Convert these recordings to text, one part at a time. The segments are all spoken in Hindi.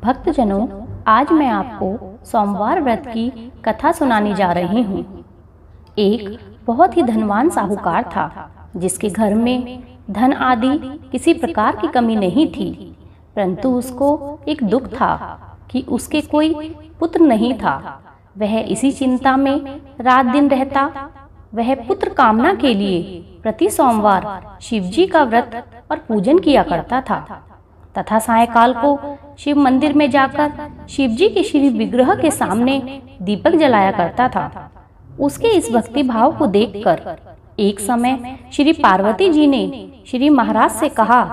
भक्तजनों, आज मैं आपको सोमवार व्रत की कथा सुनाने जा रही हूँ। एक बहुत ही धनवान साहूकार था, जिसके घर में धन आदि किसी प्रकार की कमी नहीं थी, परंतु उसको एक दुख था कि उसके कोई पुत्र नहीं था। वह इसी चिंता में रात दिन रहता। वह पुत्र कामना के लिए प्रति सोमवार शिवजी का व्रत और पूजन किया करता था तथा सायंकाल को शिव मंदिर में जाकर शिवजी के श्री विग्रह के सामने दीपक जलाया करता था। उसके इस भक्ति भाव को देखकर एक समय श्री पार्वती जी ने श्री महाराज से कहा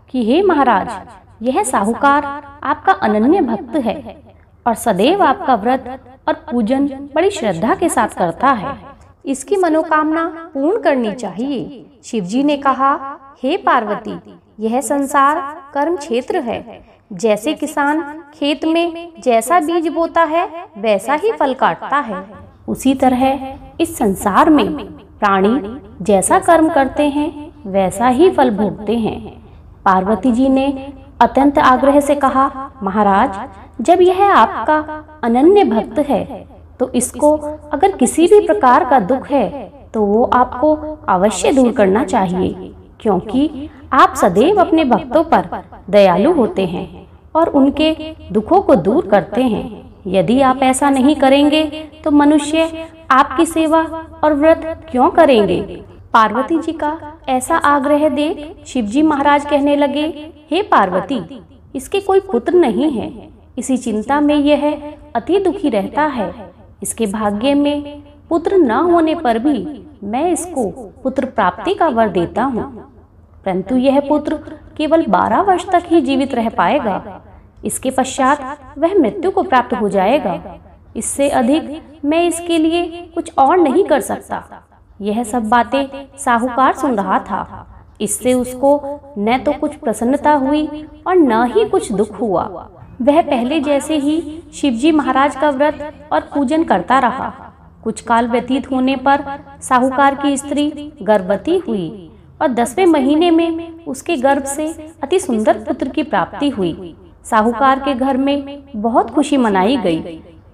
कि हे महाराज, यह साहूकार आपका अनन्य भक्त है और सदैव आपका व्रत और पूजन बड़ी श्रद्धा के साथ करता है। इसकी मनोकामना पूर्ण करनी चाहिए। शिवजी ने कहा, हे पार्वती, यह संसार कर्म क्षेत्र है। जैसे किसान खेत में जैसा बीज बोता है वैसा ही फल काटता है, उसी तरह इस संसार में प्राणी जैसा कर्म करते हैं वैसा ही फल भोगते हैं। पार्वती जी ने अत्यंत आग्रह से कहा, महाराज, जब यह आपका अनन्य भक्त है तो इसको अगर किसी भी प्रकार का दुख है तो वो आपको अवश्य दूर करना चाहिए, क्योंकि आप सदैव अपने भक्तों पर दयालु होते हैं और उनके दुखों को दूर करते हैं। यदि आप ऐसा नहीं करेंगे तो मनुष्य आपकी सेवा और व्रत क्यों करेंगे? पार्वती जी का ऐसा आग्रह देख शिवजी महाराज कहने लगे, हे पार्वती, इसके कोई पुत्र नहीं है। इसी चिंता में यह अति दुखी रहता है। इसके भाग्य में पुत्र न होने पर भी मैं इसको पुत्र प्राप्ति का वर देता हूँ, परंतु यह पुत्र केवल 12 वर्ष तक ही जीवित रह पाएगा। इसके पश्चात वह मृत्यु को प्राप्त हो जाएगा। इससे अधिक मैं इसके लिए कुछ और नहीं कर सकता। यह सब बातें साहूकार सुन रहा था। इससे उसको न तो कुछ प्रसन्नता हुई और न ही कुछ दुख हुआ। वह पहले जैसे ही शिवजी महाराज का व्रत और पूजन करता रहा। कुछ काल व्यतीत होने पर साहूकार की स्त्री गर्भवती हुई और 10वें महीने में उसके गर्भ से अति सुंदर पुत्र की प्राप्ति हुई। साहूकार के घर में बहुत खुशी मनाई गई,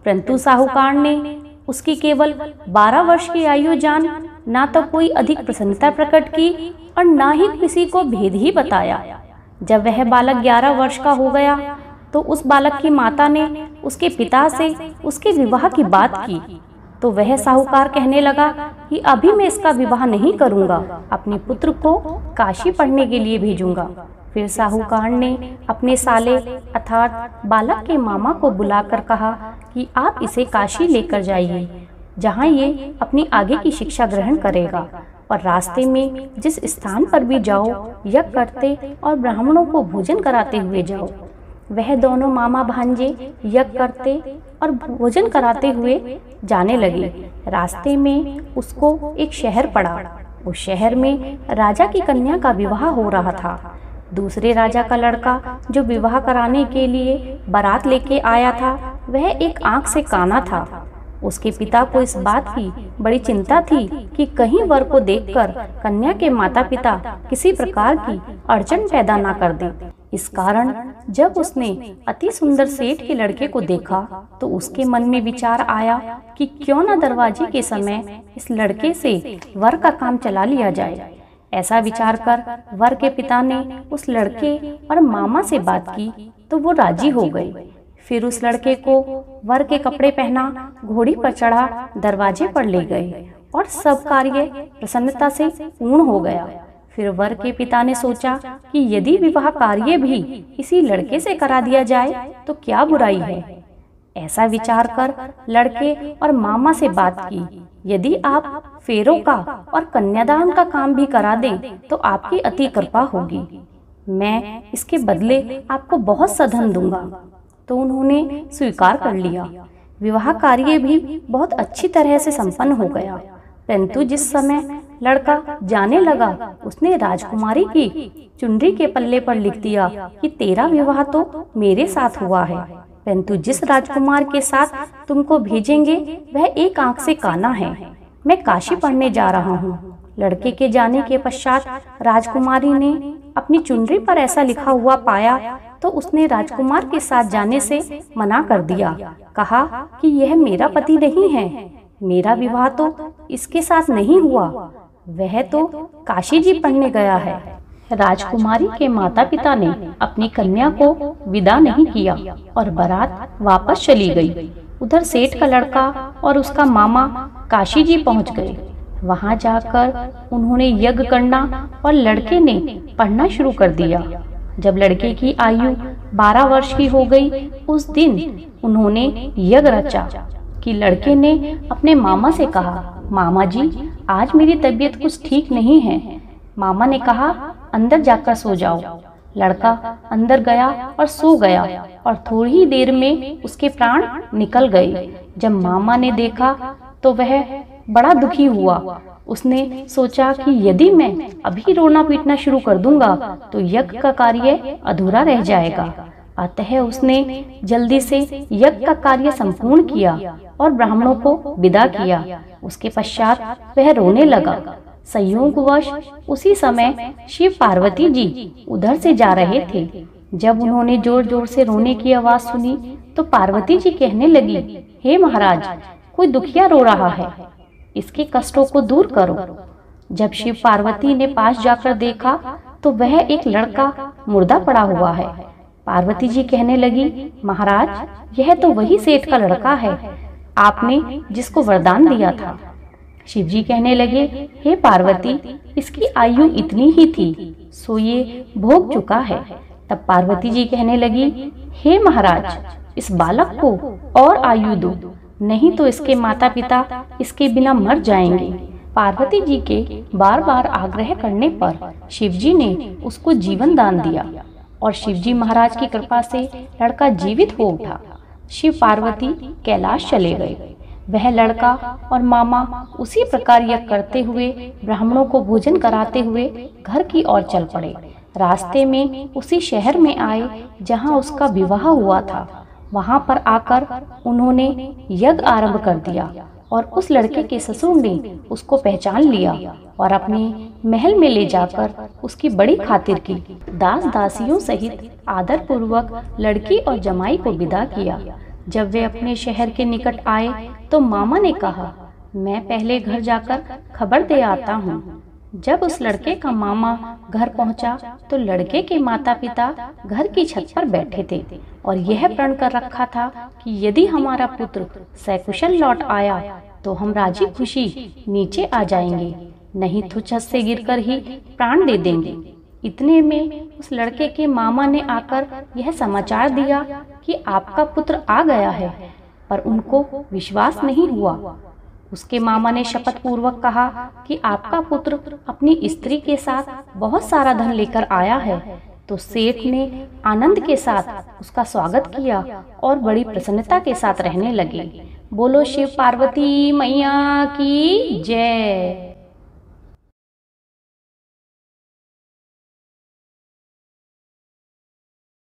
परंतु साहूकार ने उसकी केवल 12 वर्ष की आयु जान ना तो कोई अधिक प्रसन्नता प्रकट की और ना ही किसी को भेद ही बताया। जब वह बालक 11 वर्ष का हो गया तो उस बालक की माता ने उसके पिता से उसके विवाह की बात की, तो वह साहूकार कहने लगा कि अभी मैं इसका विवाह नहीं करूंगा, अपने पुत्र को काशी पढ़ने के लिए भेजूंगा। फिर साहूकार ने अपने साले अर्थात बालक के मामा को बुलाकर कहा कि आप इसे काशी लेकर जाइए, जहाँ ये अपनी आगे की शिक्षा ग्रहण करेगा, और रास्ते में जिस स्थान पर भी जाओ यज्ञ करते और ब्राह्मणों को भोजन कराते हुए जाओ। वह दोनों मामा भांजे यज्ञ करते और भोजन कराते हुए जाने लगे। रास्ते में उसको एक शहर पड़ा। उस शहर में राजा की कन्या का विवाह हो रहा था। दूसरे राजा का लड़का जो विवाह कराने के लिए बारात लेके आया था, वह एक आंख से काना था। उसके पिता को इस बात की बड़ी चिंता थी कि कहीं वर को देखकर कन्या के माता पिता किसी प्रकार की अड़चन पैदा ना कर दें। इस कारण जब उसने अति सुंदर सेठ के लड़के को देखा तो उसके मन में विचार आया कि क्यों न दरवाजे के समय इस लड़के से वर का काम चला लिया जाए। ऐसा विचार कर वर के पिता ने उस लड़के और मामा से बात की तो वो राजी हो गए। फिर उस लड़के को वर के कपड़े पहना, घोड़ी पर चढ़ा, दरवाजे पर ले गए और सब कार्य प्रसन्नता से पूर्ण हो गया। फिर वर के पिता ने सोचा कि यदि विवाह कार्य भी इसी लड़के से करा दिया जाए तो क्या बुराई है। ऐसा विचार कर लड़के और मामा से बात की, यदि आप फेरों का और कन्यादान का काम भी करा दें तो आपकी अति कृपा होगी। मैं इसके बदले आपको बहुत सा धन दूंगा। तो उन्होंने स्वीकार कर लिया। विवाह कार्य भी बहुत अच्छी तरह से संपन्न हो गया, परंतु जिस समय लड़का जाने लगा उसने राजकुमारी की चुनरी के पल्ले पर लिख दिया कि तेरा विवाह तो मेरे साथ हुआ है, परंतु जिस राजकुमार के साथ तुमको भेजेंगे वह एक आंख से काना है। मैं काशी पढ़ने जा रहा हूँ, लड़के के जाने के पश्चात राजकुमारी ने अपनी चुनरी पर ऐसा लिखा हुआ पाया तो उसने राजकुमार के साथ जाने से मना कर दिया। कहा कि यह मेरा पति नहीं है, मेरा विवाह तो इसके साथ नहीं हुआ, वह तो काशी जी पढ़ने गया है। राजकुमारी के माता पिता ने अपनी कन्या को विदा नहीं किया और बारात वापस चली गई। उधर सेठ का लड़का और उसका मामा काशी जी पहुंच गए। वहां जाकर उन्होंने यज्ञ करना और लड़के ने पढ़ना शुरू कर दिया। जब लड़के की आयु 12 वर्ष की हो गई, उस दिन उन्होंने यज्ञ रचा कि लड़के ने अपने मामा से कहा, मामा जी आज मेरी तबीयत कुछ ठीक नहीं है। मामा ने कहा, अंदर जाकर सो जाओ। लड़का अंदर गया और सो गया और थोड़ी ही देर में उसके प्राण निकल गए। जब मामा ने देखा तो वह बड़ा दुखी हुआ। उसने सोचा कि यदि मैं अभी रोना पीटना शुरू कर दूंगा तो यज्ञ का कार्य अधूरा रह जाएगा। अतः उसने जल्दी से यज्ञ का कार्य संपूर्ण किया और ब्राह्मणों को विदा किया। उसके पश्चात वह रोने लगा। संयोगवश उसी समय शिव पार्वती जी उधर से जा रहे थे। जब उन्होंने जोर जोर से रोने की आवाज सुनी तो पार्वती जी कहने लगी, हे महाराज, कोई दुखिया रो रहा है, इसके कष्टों को दूर करो। जब शिव पार्वती ने पास जाकर देखा तो वह एक लड़का मुर्दा पड़ा हुआ है। पार्वती जी कहने लगी, महाराज यह तो वही सेठ का लड़का है, आपने जिसको वरदान दिया था। शिव जी कहने लगे, हे पार्वती, इसकी आयु इतनी ही थी, सो ये भोग चुका है। तब पार्वती जी कहने लगी, हे महाराज, इस बालक को और आयु दो, नहीं तो इसके माता पिता इसके बिना मर जाएंगे। पार्वती जी के बार बार आग्रह करने पर शिव जी ने उसको जीवन दान दिया और शिव जी महाराज की कृपा से लड़का जीवित हो उठा। शिव पार्वती कैलाश चले गए। वह लड़का और मामा उसी प्रकार यज्ञ करते हुए ब्राह्मणों को भोजन कराते हुए घर की ओर चल पड़े। रास्ते में उसी शहर में आए जहां उसका विवाह हुआ था। वहां पर आकर उन्होंने यज्ञ आरंभ कर दिया और उस लड़के के ससुर ने उसको पहचान लिया और अपने महल में ले जाकर उसकी बड़ी खातिर की। दास दासियों सहित आदर पूर्वक लड़की और जमाई को विदा किया। जब वे अपने शहर के निकट आए तो मामा ने कहा, मैं पहले घर जाकर खबर दे आता हूँ। जब उस लड़के का मामा घर पहुंचा तो लड़के के माता पिता घर की छत पर बैठे थे और यह प्रण कर रखा था कि यदि हमारा पुत्र सकुशल लौट आया तो हम राजी खुशी नीचे आ जाएंगे, नहीं तो छत से गिरकर ही प्राण दे देंगे। इतने में उस लड़के के मामा ने आकर यह समाचार दिया कि आपका पुत्र आ गया है, पर उनको विश्वास नहीं हुआ। उसके मामा ने शपथ पूर्वक कहा कि आपका पुत्र अपनी स्त्री के साथ बहुत सारा धन लेकर आया है। तो सेठ ने आनंद के साथ उसका स्वागत किया और बड़ी प्रसन्नता के साथ रहने लगे। बोलो शिव पार्वती मैया की जय।